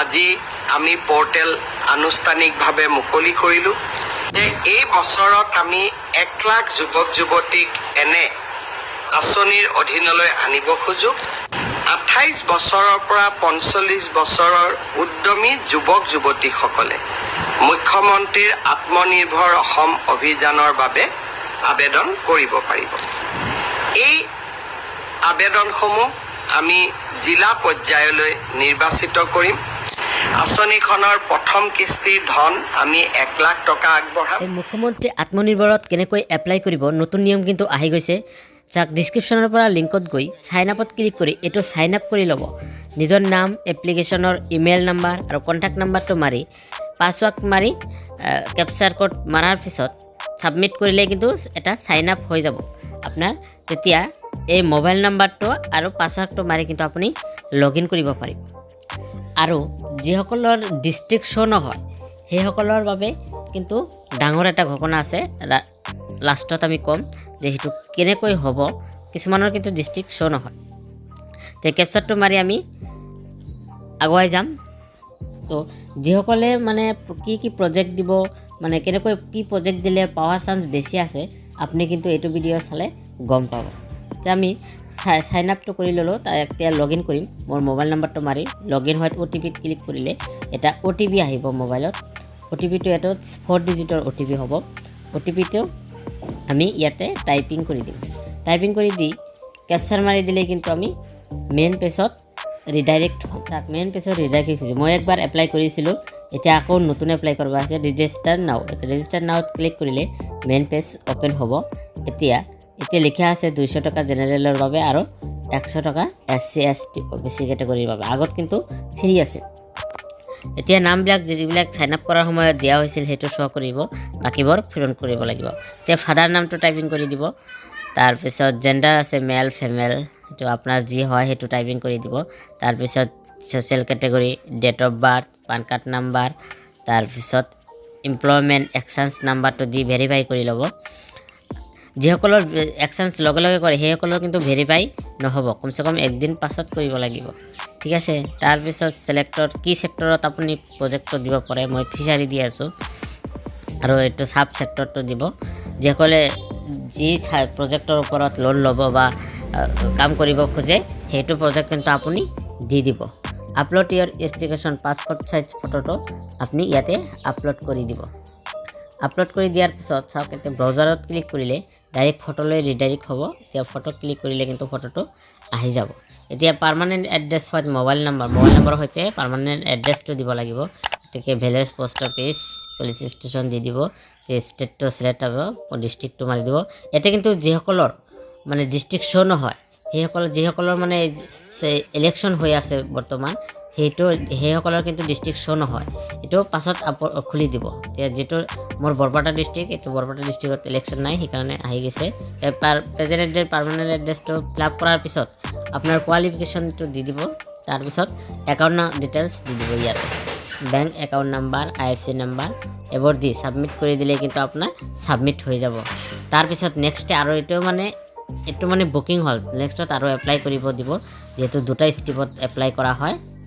আজি আমি পোৰ্টেল আনুষ্ঠানিকভাৱে মুকলি কৰিলোঁ যে এই বছৰত আমি 1 লাখ যুৱক যুৱতীক এনে আঁচনিৰ অধীনলৈ আনিব খোজোঁ। 28 বছৰৰ পৰা 45 বছৰৰ উদ্যমী যুৱক যুৱতীসকলে মুখ্যমন্ত্ৰীৰ আত্মনিৰ্ভৰ অসম অভিযানৰ বাবে আবেদন কৰিব পাৰিব। এই আবেদনসমূহ আমি জিলা পৰ্যায়লৈ নিৰ্বাচিত কৰিম। আঁচনিখনৰ প্ৰথম কিস্তিৰ ধন আমি 1 লাখ টকা আগবঢ়াম। মুখ্যমন্ত্ৰী আত্মনিৰ্ভৰত কেনেকৈ এপ্লাই কৰিব নতুন নিয়ম কিন্তু আহি গৈছে। যাক ডিছক্ৰিপশ্যনৰ পৰা লিংকত গৈ চাইন আপত ক্লিক কৰি এইটো চাইন আপ কৰি ল'ব। নিজৰ নাম, এপ্লিকেশ্যনৰ ইমেইল নাম্বাৰ আৰু কণ্টেক্ট নাম্বাৰটো মাৰি পাছৱৰ্ড মাৰি কেপচাৰ কোড মাৰাৰ পিছত ছাবমিট কৰিলে কিন্তু এটা চাইন আপ হৈ যাব আপোনাৰ। তেতিয়া এই মোবাইল নাম্বাৰটো আৰু পাছৱৰ্ডটো মাৰি কিন্তু আপুনি লগ ইন কৰিব পাৰিব। আৰু যিসকলৰ ডিষ্ট্ৰিক্ট শ্ব' নহয় সেইসকলৰ বাবে কিন্তু ডাঙৰ এটা ঘটনা আছে। লাষ্টত আমি ক'ম যে সেইটো কেনেকৈ হ'ব। কিছুমানৰ কিন্তু ডিষ্ট্ৰিক্ট শ্ব' নহয়। তো কেপচাৰটো মাৰি আমি আগুৱাই যাম। তো যিসকলে মানে কি প্ৰজেক্ট দিব, মানে কেনেকৈ কি প্ৰজেক্ট দিলে পাৱাৰ চান্স বেছি আছে, আপুনি কিন্তু এইটো ভিডিঅ' চালে গম পাব। যে আমি চাইন আপটো কৰি ল'লোঁ, এতিয়া লগ ইন কৰিম। মোৰ মোবাইল নাম্বাৰটো মাৰি লগ ইন হোৱাত OTPত ক্লিক কৰিলে এটা OTP আহিব মোবাইলত। OTPটো এটা 4 ডিজিটৰ OTP হ'ব। OTPটো আমি ইয়াতে টাইপিং কৰি দিম। টাইপিং কৰি দি কেপচাৰ মাৰি দিলে কিন্তু আমি মেইন পেজত ৰিডাইৰেক্ট হ'ম। তাক মেইন পেজত ৰিডাইৰেক্ট হৈছে। মই একবাৰ এপ্লাই কৰিছিলোঁ, এতিয়া আকৌ নতুন এপ্লাই কৰিব আছে। ৰেজিষ্টাৰ নাও, ৰেজিষ্টাৰ নাওত ক্লিক কৰিলে মেইন পেজ অ'পেন হ'ব। এতিয়া লিখা আছে 200 টকা জেনেৰেলৰ বাবে আৰু 100 টকা SC ST OBC কেটেগৰীৰ বাবে। আগত কিন্তু ফ্ৰী আছিল। এতিয়া নামবিলাক যিবিলাক চাইন আপ কৰাৰ সময়ত দিয়া হৈছিল সেইটো শ্ব' কৰিব, বাকীবোৰ পূৰণ কৰিব লাগিব। এতিয়া ফাদাৰ নামটো টাইপিং কৰি দিব। তাৰপিছত জেণ্ডাৰ আছে মেল ফিমেল, সেইটো আপোনাৰ যি হয় সেইটো টাইপিং কৰি দিব। তাৰপিছত social category, date of birth, PAN card number, তাৰপিছত এমপ্লয়মেণ্ট এক্সচেঞ্জ নাম্বাৰটো দি ভেৰিফাই কৰি ল'ব। যিসকলৰ এক্সচেঞ্জ লগে লগে কৰে সেইসকলৰ কিন্তু ভেৰিফাই নহ'ব, কমচে কম 1 দিন পাছত কৰিব লাগিব। ঠিক আছে। তাৰপিছত ছিলেক্টৰ কি ছেক্টৰত আপুনি প্ৰজেক্টটো দিব পাৰে। মই ফিচাৰী দি আছোঁ আৰু এইটো ছাব ছেক্টৰটো দিব। যিসকলে যি প্ৰজেক্টৰ ওপৰত লোন ল'ব বা কাম কৰিব খোজে সেইটো প্ৰজেক্ট কিন্তু আপুনি দি দিব। আপলোড ইয়ৰ এপ্লিকেশ্যন পাছপৰ্ট চাইজ ফটোটো আপুনি ইয়াতে আপলোড কৰি দিব। আপলোড কৰি দিয়াৰ পিছত চাওক, এতিয়া ব্ৰাউজাৰত ক্লিক কৰিলে ডাইৰেক্ট ফটোলৈ ৰিডাইৰেক্ট হ'ব। এতিয়া ফটো ক্লিক কৰিলে কিন্তু ফটোটো আহি যাব। এতিয়া পাৰ্মানেণ্ট এড্ৰেছ হয় মোবাইল নম্বৰৰ সৈতে পাৰ্মানেণ্ট এড্ৰেছটো দিব লাগিব। গতিকে village post office police station দি দিব। ষ্টেটটো চিলেক্ট হ'ব, ডিষ্ট্ৰিক্টটো মাৰি দিব। এতিয়া কিন্তু যিসকলৰ মানে ডিষ্ট্ৰিক্ট শ্ব' নহয় যিসকলৰ মানে ইলেকশ্যন হৈ আছে বৰ্তমান, সেইসকলৰ কিন্তু ডিষ্ট্ৰিক্ট শ্ব' নহয়, এইটো পাছত খুলি দিব। এতিয়া যিটো মোৰ বৰপেটা ডিষ্ট্ৰিক্ট, এইটো বৰপেটা ডিষ্ট্ৰিক্টত ইলেকশ্যন নাই, সেইকাৰণে আহি গৈছে। প্ৰেজেণ্ট এড্ৰেছ পাৰ্মানেণ্ট এড্ৰেছটো ফিল আপ কৰাৰ পিছত আপোনাৰ কোৱালিফিকেশ্যনটো দি দিব। তাৰপিছত একাউণ্ট ডিটেইলছ দি দিব। ইয়াতে bank account number, IFC number এইবোৰ দি ছাবমিট কৰি দিলে কিন্তু আপোনাৰ ছাবমিট হৈ যাব। তাৰপিছত নেক্সট আৰু এইটো মানে বুকিং হ'ল। নেক্সটত আৰু এপ্লাই কৰিব দিব, যিহেতু 2টা ষ্টেপত এপ্লাই কৰা হয়।